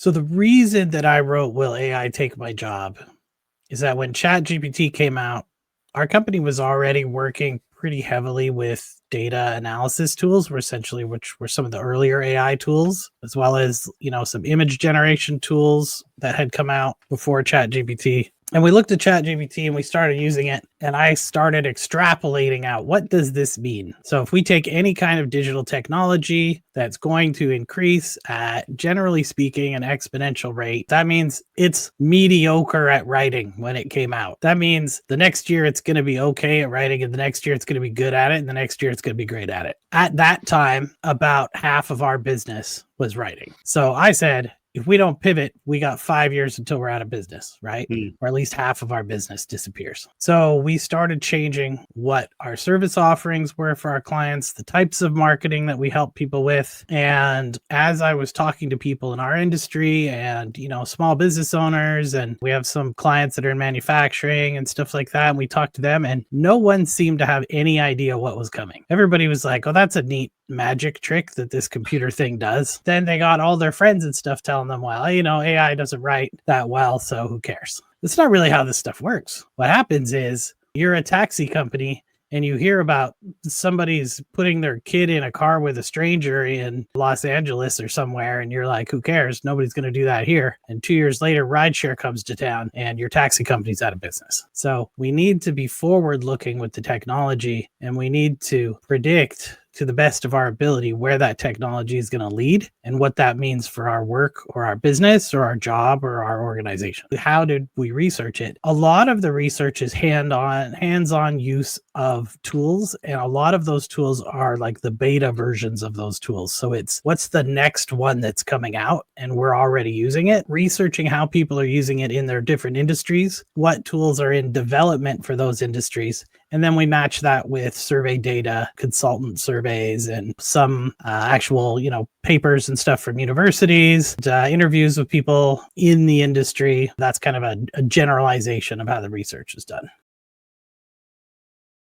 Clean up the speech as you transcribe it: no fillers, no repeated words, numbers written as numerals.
So the reason that I wrote Will AI Take My Job is that when ChatGPT came out, our company was already working pretty heavily with data analysis tools, which were some of the earlier AI tools, as well as, some image generation tools that had come out before ChatGPT. And we looked at ChatGPT and we started using it, and I started extrapolating out, what does this mean? So if we take any kind of digital technology that's going to increase at, generally speaking, an exponential rate, that means it's mediocre at writing when it came out. That means the next year it's going to be okay at writing, and the next year it's going to be good at it, and the next year it's going to be great at it. At that time, about half of our business was writing. So I said, if we don't pivot, we got 5 years until we're out of business, right? Or at least half of our business disappears. So we started changing what our service offerings were for our clients, the types of marketing that we help people with. And as I was talking to people in our industry and, small business owners, and we have some clients that are in manufacturing and stuff like that, and we talked to them, and no one seemed to have any idea what was coming. Everybody was like, oh, that's a neat magic trick that this computer thing does. Then they got all their friends and stuff telling them, well, AI doesn't write that well, so who cares? That's not really how this stuff works. What happens is you're a taxi company and you hear about somebody's putting their kid in a car with a stranger in Los Angeles or somewhere, and you're like, who cares? Nobody's going to do that here. And 2 years later, rideshare comes to town and your taxi company's out of business. So we need to be forward looking with the technology, and we need to predict to the best of our ability where that technology is going to lead and what that means for our work or our business or our job or our organization. How did we research it? A lot of the research is hands-on use of tools, and a lot of those tools are like the beta versions of those tools. So it's what's the next one that's coming out and we're already using it, researching how people are using it in their different industries, what tools are in development for those industries. And then we match that with survey data, consultant surveys, and some actual, papers and stuff from universities, interviews with people in the industry. That's kind of a generalization of how the research is done.